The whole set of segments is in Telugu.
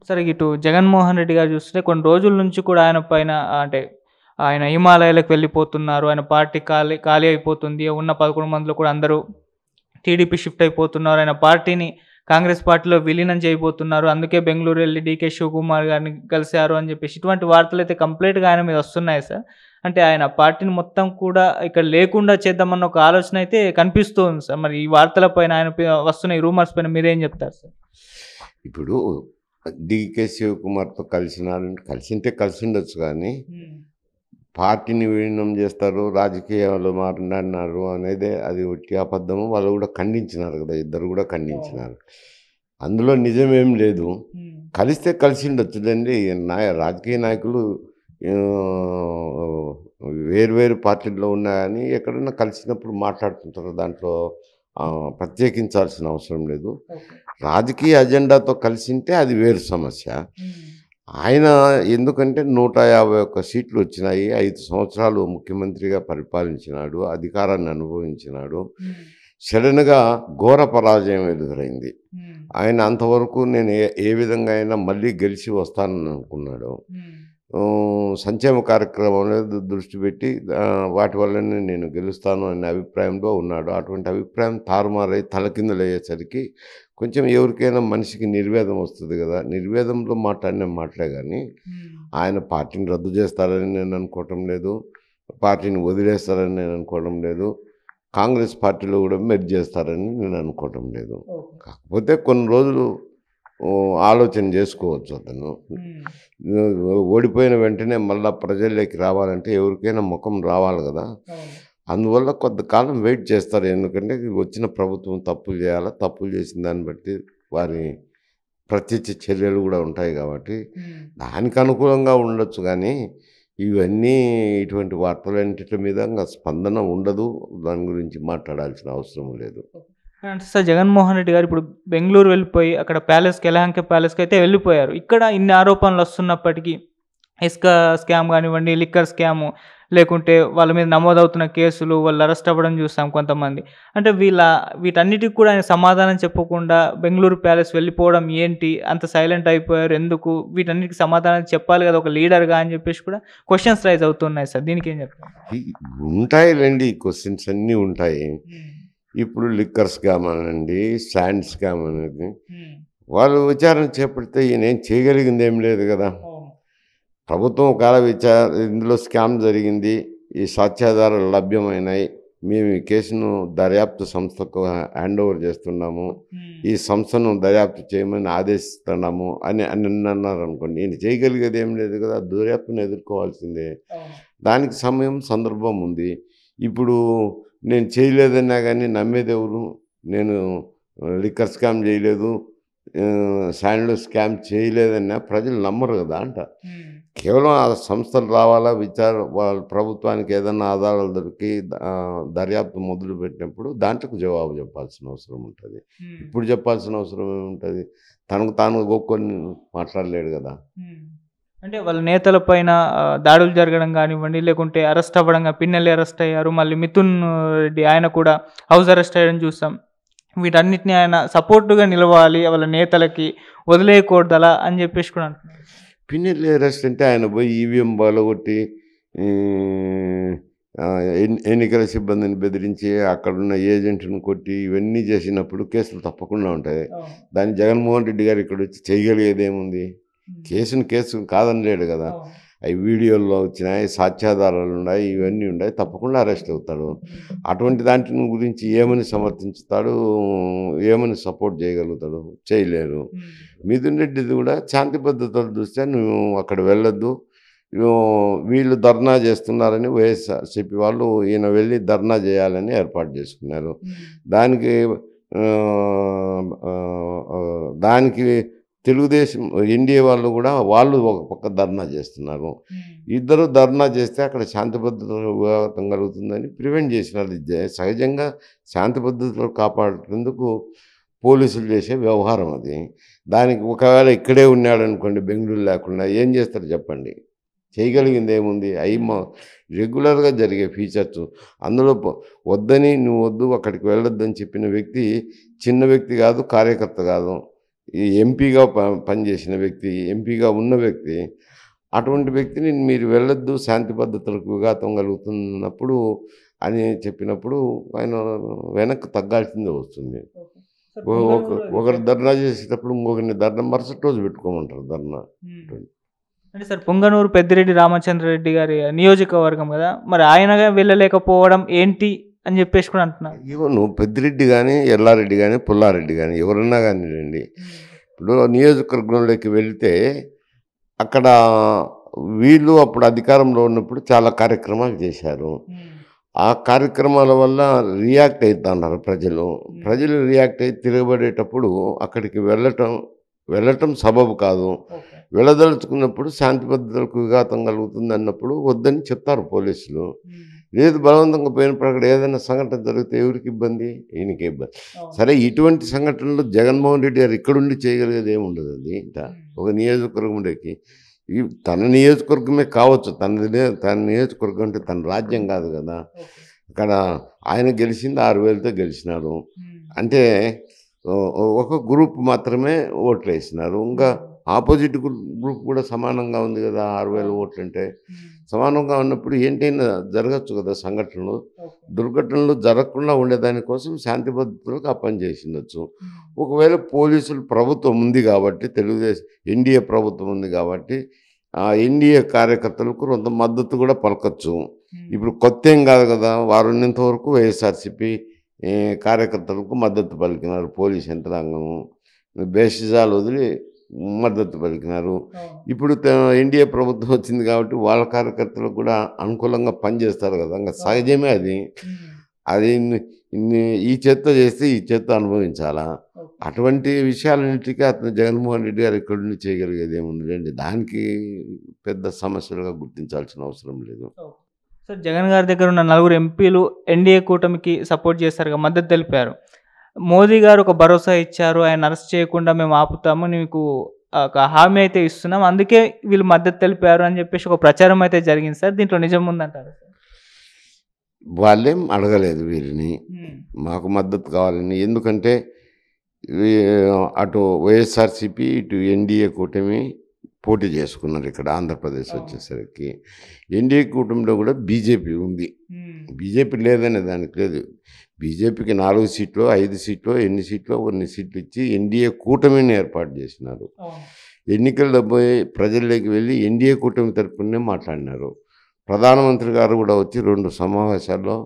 సరే ఇటు జగన్మోహన్ రెడ్డి గారు చూస్తే కొన్ని రోజుల నుంచి కూడా ఆయన పైన అంటే ఆయన హిమాలయాలకు వెళ్ళిపోతున్నారు. ఆయన పార్టీ ఖాళీ ఖాళీ అయిపోతుంది. ఉన్న 11 మందిలో కూడా అందరూ టీడీపీ షిఫ్ట్ అయిపోతున్నారు. ఆయన పార్టీని కాంగ్రెస్ పార్టీలో విలీనం చేయబోతున్నారు. అందుకే బెంగుళూరు వెళ్లి డీకే శివకుమార్ గారిని కలిసారు అని చెప్పేసి ఇటువంటి వార్తలైతే కంప్లీట్‌గా ఆయన మీద వస్తున్నాయి సార్. అంటే ఆయన పార్టీని మొత్తం కూడా ఇక్కడ లేకుండా చేద్దామన్న ఒక ఆలోచన అయితే కనిపిస్తూ ఉంది సార్. మరి ఈ వార్తల పైన ఆయన వస్తున్న ఈ రూమర్స్ పైన మీరేం చెప్తారు సార్? ఇప్పుడు డీకే శివకుమార్‌తో కలిసినారంటే కలిసుంటే కలిసుండొచ్చు గానీ, హ్మ్. పార్టీని విలీనం చేస్తారు, రాజకీయాల్లో మాట్లాడినారు అనేదే అది ఒట్టి అబద్ధము. వాళ్ళు గూడా ఖండించినారు గదా! ఇద్దరు గూడా అవును. ఖండించినారు. అందులో నిజమేం లేదు. హ్మ్. కలిస్తే కలిసుండొచ్చులెండి. రాజకీయ నాయకులు ఆహ్, వేరు వేరు పార్టీల్లో ఉన్నా గానీ ఎక్కడన్నా కలిసినప్పుడు మాట్లాడుతుంటారు. దాంట్లో ప్రత్యేకించాల్సిన అవసరం లేదు. ఓకే. రాజకీయ అజెండాతో కలిసుంటే అది వేరు సమస్య. హ్మ్. ఆయన ఎందుకంటే 151 సీట్లు వచ్చినాయి. 5 సంవత్సరాలు ముఖ్యమంత్రిగా పరిపాలించినాడు. అధికారాన్ని అనుభవించినాడు. హ్మ్. సడెన్‌గా ఘోర పరాజయం ఎదురైంది. హ్మ్. ఆయన అంతవరకు నేను ఏ ఏ విధంగా అయినా మళ్ళీ గెలిచి వస్తానని అనుకున్నాడు. హ్మ్. సంక్షేమ కార్యక్రమం మీద దృష్టి పెట్టి వాటి వల్లనే నేను గెలుస్తాను అనే అభిప్రాయంలో ఉన్నాడు. అటువంటి అభిప్రాయం తారుమారై తలకిందులయ్యేసరికి కొంచెం ఎవరికైనా మనిషికి నిర్వేదం వస్తుంది గదా! నిర్వేదంలో మాట్లాడిన మాటలే గానీ, హ్మ్. ఆయన పార్టీని రద్దు చేస్తారని నేను అనుకోవటం లేదు. పార్టీని వదిలేస్తారని నేను అనుకోవడం లేదు. కాంగ్రెస్ పార్టీలో గూడా మెర్జ్ చేస్తారని నేను అనుకోవటం లేదు. ఓకే. కాకపోతే కొన్ని రోజులు ఆలోచన జేసుకోవచ్చు అతను. హ్మ్. ఓడిపోయిన వెంటనే మళ్ళా ప్రజల్లోకి రావాలంటే ఎవరికైనా ముఖం రావాలి గదా! అవును. అందువల్ల కొంతకాలం వెయిట్ చేస్తారు. ఎందుకంటే వచ్చిన ప్రభుత్వం తప్పులు చేయాలా, తప్పులు చేసిన దాన్ని బట్టి వారి ప్రత్యక్ష చర్యలు గూడా ఉంటాయి గాబట్టి, హ్మ్. దానికి అనుకూలంగా ఉండొచ్చు గానీ, ఇవన్నీ ఇటువంటి వార్తలన్నిటి మీద స్పందన ఉండదు. దాని గురించి మాట్లాడాల్సిన అవసరం లేదు. అంటే సార్ జగన్మోహన్ రెడ్డి గారు ఇప్పుడు బెంగుళూరు వెళ్ళిపోయి అక్కడ ప్యాలెస్‌కి యలహంక ప్యాలెస్‌కయితే వెళ్ళిపోయారు. ఇక్కడ ఇన్ని ఆరోపణలు వస్తున్నప్పటికీ ఇసుక స్కామ్ గానివ్వండి, లిక్కర్ స్కాము లేకుంటే వాళ్ళ మీద నమోదవుతున్న కేసులు, వాళ్ళు అరెస్ట్ అవ్వడం చూసాం కొంతమంది. అంటే వీటన్నిటికి కూడా ఆయన సమాధానం చెప్పకుండా బెంగుళూరు ప్యాలెస్ వెళ్ళిపోవడం ఏంటి? అంత సైలెంట్ అయిపోయారు ఎందుకు? వీటన్నిటికి సమాధానం చెప్పాలి గదా! ఒక లీడర్‌గా అని జెప్పేసి కూడా క్వెషన్స్ రైజ్ అవుతున్నాయి సార్. దీనికేం చెప్తారు? ఈ ఉంటాయిలెండి క్వెషన్స్ అన్నీ ఉంటాయి. హ్మ్. ఇప్పుడు లిక్కర్ స్కామ్ అనండి, శాండ్ స్కామ్ అనేది హ్మ్. వాళ్ళు విచారణ చేపడితే ఈయనేం చేయగలిగిందేం లేదు గదా! అవును. ప్రభుత్వం ఒకవేళ ఇందులో స్కామ్ జరిగింది. ఈ సాక్ష్యాధారాలు లభ్యమైనాయి. మేము ఈ కేసును దర్యాప్తు సంస్థకు హ్యాండ్ ఓవర్ చేస్తున్నాము. హ్మ్. ఈ సంస్థను దర్యాప్తు చేయమని ఆదేశిస్తున్నాము అని అన్నారనుకోండి. ఈయన చేయగలిగేది ఏం లేదు కదా! దర్యాప్తును ఎదుర్కోవాల్సిందే. అవును. దానికి సమయం, సందర్భం ఉంది. ఇప్పుడు నేను చేయలేదన్నా గానీ నమ్మేదెవరు? నేను లిక్కర్ స్కామ్ చేయలేదు. శాండ్‌లో స్కామ్ చేయలేదన్నా ప్రజలు నమ్మరు గదా! అంట. హ్మ్. కేవలం ఆ సంస్థలు రావాలా, వాళ్ళ ప్రభుత్వానికి ఏదన్నా ఆధారాలు దొరికి దర్యాప్తు మొదలుపెట్టినప్పుడు దాంట్లోకి జవాబు చెప్పాల్సిన అవసరం ఉంటది. హ్మ్. ఇప్పుడు చెప్పాల్సిన అవసరం ఏముంటది? తనకు తాను గోక్కొని మాట్లాడలేడు గదా! హ్మ్. అంటే వాళ్ళ నేతల పైన దాడులు జరగడం గానివ్వండి, లేకుంటే అరెస్ట్ అవ్వడం పిన్నెల్లి అరెస్ట్ అయ్యారు. మళ్ళీ మిథున్ రెడ్డి ఆయన కూడా హౌస్ అరెస్ట్ అయ్యడం చూసాం. వీటన్నిటిని ఆయన సపోర్ట్‌గా నిలవాలి వాళ్ళ నేతలకి, వదిలేయకూడదలా అని జెప్పేసి కూడా అంటున్నారు. పిన్నెల్లి అరెస్ట్ అంటే ఆయన పోయి ఈవీఎం పగలగొట్టి హ్మ్, ఎన్నికల సిబ్బందిని బెదిరించి అక్కడున్న ఏజెంట్‌ని కొట్టి ఇవన్నీ చేసినప్పుడు కేసులు తప్పకుండా ఉంటాయి. అవును. దాన్ని జగన్మోహన్ రెడ్డి గారు ఇక్కడొచ్చి చేయగలిగేదేముంది? హ్మ్. కేసు కాదనలేడు గదా! అవును. అయి వీడియోల్లో వచ్చినాయి, సాక్ష్యాధారాలున్నాయి, ఇవన్నీ ఉన్నాయి. తప్పకుండా అరెస్ట్ అవుతాడు. హ్మ్. అటువంటి దాంటిని గురించి ఏమని సమర్థించుతాడు? ఏమని సపోర్ట్ చేయగలుగుతాడు? చేయలేరు. హ్మ్. మిథున్ రెడ్డిది గూడా శాంతి భద్రతలు చూస్తే నువ్వు అక్కడ వెళ్ళొద్దు. వీళ్ళు ధర్నా చేస్తున్నారని వైఎస్ఆర్‌సీపీ వాళ్ళు ఈయన వెళ్లి ధర్నా చేయాలని ఏర్పాటు చేసుకున్నారు. హ్మ్. దానికి దానికి తెలుగుదేశం, ఎన్‌డీఏ వాళ్ళు గూడా వాళ్ళు ఒక పక్క ధర్నా చేస్తున్నారు. హ్మ్. ఇద్దరు ధర్నా చేస్తే అక్కడ శాంతి భద్రతల విఘాతం కలుగుతుందని ప్రివెంట్ చేసినారు. సహజంగా శాంతి భద్రతలు కాపాడేందుకు పోలీసులు చేసే వ్యవహారం అది. దానికి ఒకవేళ ఇక్కడే ఉన్నాడనుకోండి బెంగుళూరు లేకుండా ఏం చేస్తారు చెప్పండి? చేయగలిగిందేముంది? అయి రెగ్యులర్‌గా జరిగే ఫీచర్స్. అందులో వద్దని నువ్వు వద్దు అక్కడికి వెళ్ళొద్దని చెప్పిన వ్యక్తి చిన్న వ్యక్తి గాదు, కార్యకర్త గాదు. ఈ ఎంపీగా పనిచేసిన వ్యక్తి, ఎంపీగా ఉన్న వ్యక్తి, అటువంటి వ్యక్తిని మీరు వెళ్ళొద్దు, శాంతి భద్రతలకు విఘాతం కలుగుతున్నప్పుడు అని చెప్పినప్పుడు ఆయన వెనక్కి తగ్గాల్సిందే వస్తుంది. సార్ ఒకరు ధర్నా చేసేటప్పుడు ఇంకొకరిని ధర్నా మరుసటి రోజు పెట్టుకోమంటారు ధర్నా. అంటే సార్ పొంగనూరు పెద్దిరెడ్డి రామచంద్రరెడ్డి గారి నియోజకవర్గం కదా, మరి ఆయనగా వెళ్ళలేకపోవడం ఏంటి అని చెప్పేసి కూడా అంటున్నారు. ఈవెన్ పెద్దిరెడ్డి కానీ, ఎల్లారెడ్డి కానీ, పుల్లారెడ్డి కానీ ఎవరన్నా కానివ్వండి, ఇప్పుడు నియోజకవర్గంలోకి వెళ్తే అక్కడ వీళ్ళు అప్పుడు అధికారంలో ఉన్నప్పుడు చాలా కార్యక్రమాలు చేశారు. ఆ కార్యక్రమాల వల్ల రియాక్ట్ అవుతున్నారు ప్రజలు రియాక్ట్ అయ్యి తిరగబడేటప్పుడు అక్కడికి వెళ్ళటం సబబు కాదు. వెళ్ళదలుచుకున్నప్పుడు శాంతి భద్రతలకు విఘాతం కలుగుతుంది అన్నప్పుడు వద్దని చెప్తారు పోలీసులు. లేదు బలవంతంగా పోయినప్పుడు అక్కడ ఏదైనా సంఘటన జరిగితే ఎవరికి ఇబ్బంది? ఈయనకి ఇబ్బంది. సరే, ఇటువంటి సంఘటనలు జగన్మోహన్ రెడ్డి గారు ఇక్కడుండి చేయగలిగేది ఏముండదు. అది ఒక నియోజకవర్గంలోకి తన నియోజకవర్గమే కావచ్చు, తన నియోజకవర్గం అంటే తన రాజ్యం కాదు కదా. అక్కడ ఆయన గెలిచింది 6,000తో గెలిచినారు. అంటే ఒక గ్రూప్ మాత్రమే ఓట్లు వేసినారు. ఇంకా ఆపోజిట్ గ్రూప్ కూడా సమానంగా ఉంది కదా. 6,000 ఓట్లు అంటే సమానంగా ఉన్నప్పుడు ఏంటైనా జరగచ్చు కదా సంఘటనలు. దుర్ఘటనలు జరగకుండా ఉండేదానికోసం శాంతి భద్రతలకు ఆ పని చేసిండొచ్చు. ఒకవేళ పోలీసులు ప్రభుత్వం ఉంది కాబట్టి, తెలుగుదేశం ఎన్డీఏ ప్రభుత్వం ఉంది కాబట్టి ఆ ఎన్డీఏ కార్యకర్తలకు కొంత మద్దతు కూడా పలకచ్చు. ఇప్పుడు కొత్త ఏం కాదు కదా. వారు ఉన్నంత వరకు వైఎస్ఆర్సీపీ కార్యకర్తలకు మద్దతు పలికినారు. పోలీస్ యంత్రాంగము బేషిజాలు వదిలి మద్దతు పలికినారు. ఇప్పుడు ఎన్డీఏ ప్రభుత్వం వచ్చింది కాబట్టి వాళ్ళ కార్యకర్తలకు కూడా అనుకూలంగా పనిచేస్తారు కదా. ఇంకా సహజమే అది. అది ఈ చేత్తో చేస్తే ఈ చేత్తో అనుభవించాలా. అటువంటి విషయాలన్నిటికీ అతను జగన్మోహన్ రెడ్డి గారు ఇక్కడి నుంచి చేయగలిగేది ఏముందండి. దానికి పెద్ద సమస్యలుగా గుర్తించాల్సిన అవసరం లేదు. సార్, జగన్ గారి దగ్గర ఉన్న 4 ఎంపీలు ఎన్డీఏ కూటమికి సపోర్ట్ చేశారుగా, మద్దతు తెలిపారు. మోదీ గారు ఒక భరోసా ఇచ్చారు, ఆయన అరెస్ట్ చేయకుండా మేము ఆపుతాము, నీకు ఒక హామీ అయితే ఇస్తున్నాం, అందుకే వీళ్ళు మద్దతు తెలిపారు అని చెప్పేసి ఒక ప్రచారం అయితే జరిగింది సార్. దీంట్లో నిజం ఉందంటారు? వాళ్ళేం అడగలేదు వీరిని మాకు మద్దతు కావాలని. ఎందుకంటే అటు వైఎస్ఆర్సీపీ ఇటు ఎన్డీఏ కూటమి పోటీ చేసుకున్నారు. ఇక్కడ ఆంధ్రప్రదేశ్ వచ్చేసరికి ఎన్డీఏ కూటమిలో కూడా బీజేపీ ఉంది. బీజేపీ లేదనే దానికి లేదు. బీజేపీకి 4 సీట్లు 5 సీట్లు ఎన్ని సీట్లు కొన్ని సీట్లు ఇచ్చి ఎన్డీఏ కూటమిని ఏర్పాటు చేసినారు. ఎన్నికల్లో పోయి ప్రజల్లోకి వెళ్ళి ఎన్డీఏ కూటమి తరపునే మాట్లాడినారు. ప్రధానమంత్రి గారు కూడా వచ్చి 2 సమావేశాల్లో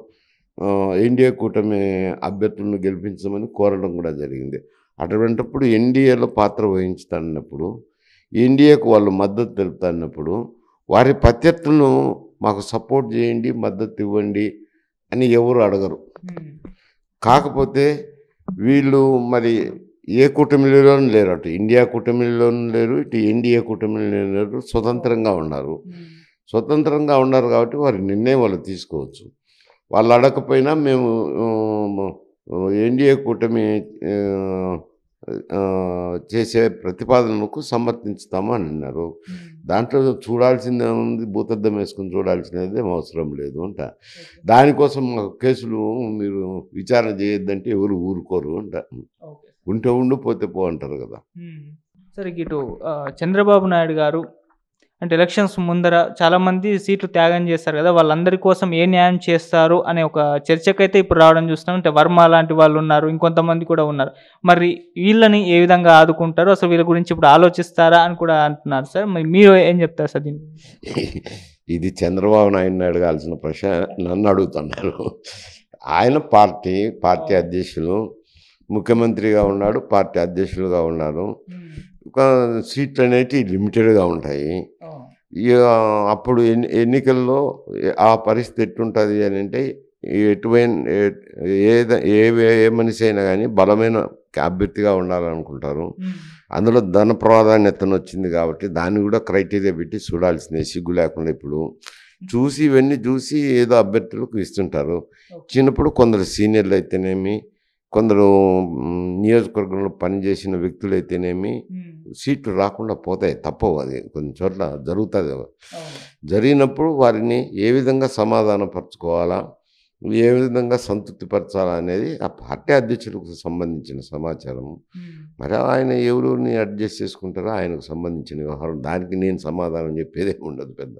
ఎన్డీఏ కూటమి అభ్యర్థులను గెలిపించమని కోరడం కూడా జరిగింది. అటువంటిప్పుడు ఎన్డీఏలో పాత్ర వహించుతానన్నప్పుడు, ఎన్డీఏకు వాళ్ళు మద్దతు తెలుపుతానన్నప్పుడు వారి ప్రత్యర్థులను మాకు సపోర్ట్ చేయండి, మద్దతు ఇవ్వండి అని ఎవరు అడగరు. కాకపోతే వీళ్ళు మరి ఏ కూటమిలోనూ లేరు. అటు ఇండియా కూటమిలోనూ లేరు, ఇటు ఎన్డీఏ కూటమిలో లేరు. స్వతంత్రంగా ఉన్నారు. స్వతంత్రంగా ఉన్నారు కాబట్టి వారి నిర్ణయం వాళ్ళు తీసుకోవచ్చు. వాళ్ళు అడగకపోయినా మేము ఎన్డీఏ కూటమి చేసే ప్రతిపాదనకు సమర్థించుతాము అని అన్నారు. దాంట్లో చూడాల్సిందే ఉంది, భూతద్దం వేసుకుని చూడాల్సినది అవసరం లేదు అంట. దానికోసం కేసులు మీరు విచారణ చేయొద్దంటే ఎవరు ఊరుకోరు అంట. ఉంటే ఉండు పోతే పో అంటారు కదా. సరే, ఇటు చంద్రబాబు నాయుడు గారు అంటే ఎలక్షన్స్ ముందర చాలామంది సీట్లు త్యాగం చేస్తారు కదా, వాళ్ళందరి కోసం ఏ న్యాయం చేస్తారు అనే ఒక చర్చకైతే ఇప్పుడు రావడం చూస్తున్నాం. అంటే వర్మ లాంటి వాళ్ళు ఉన్నారు, ఇంకొంతమంది కూడా ఉన్నారు. మరి వీళ్ళని ఏ విధంగా ఆదుకుంటారు, అసలు వీళ్ళ గురించి ఇప్పుడు ఆలోచిస్తారా అని కూడా అంటున్నారు సార్. మరి మీరు ఏం చెప్తారు సార్ దీన్ని? ఇది చంద్రబాబు నాయుడిని అడగాల్సిన ప్రశ్న నన్ను అడుగుతున్నారు. ఆయన పార్టీ అధ్యక్షులు, ముఖ్యమంత్రిగా ఉన్నాడు, పార్టీ అధ్యక్షులుగా ఉన్నారు. సీట్లు అనేవి లిమిటెడ్గా ఉంటాయి. అప్పుడు ఎన్నికల్లో ఆ పరిస్థితి ఎట్టుంటుంది అని అంటే, ఏ మనిషి అయినా కానీ బలమైన అభ్యర్థిగా ఉండాలనుకుంటారు. అందులో ధన ప్రాధాన్యతను వచ్చింది కాబట్టి దాన్ని కూడా క్రైటీరియా పెట్టి చూడాల్సిందే, సిగ్గు లేకుండా. ఇప్పుడు ఇవన్నీ చూసి ఏదో అభ్యర్థులకు ఇస్తుంటారు. చిన్నప్పుడు కొందరు సీనియర్లు అయితేనేమి, కొందరు నియోజకవర్గంలో పనిచేసిన వ్యక్తులు అయితేనేమి సీట్లు రాకుండా పోతాయి, తప్పవు. అది కొన్ని చోట్ల జరుగుతుంది. జరిగినప్పుడు వారిని ఏ విధంగా సమాధానపరచుకోవాలా, ఏ విధంగా సంతృప్తిపరచాలనేది ఆ పార్టీ అధ్యక్షులకు సంబంధించిన సమాచారం. మరి ఆయన ఎవరెవరిని అడ్జస్ట్ చేసుకుంటారో ఆయనకు సంబంధించిన వ్యవహారం. దానికి నేను సమాధానం చెప్పేదేమి ఉండదు పెద్ద.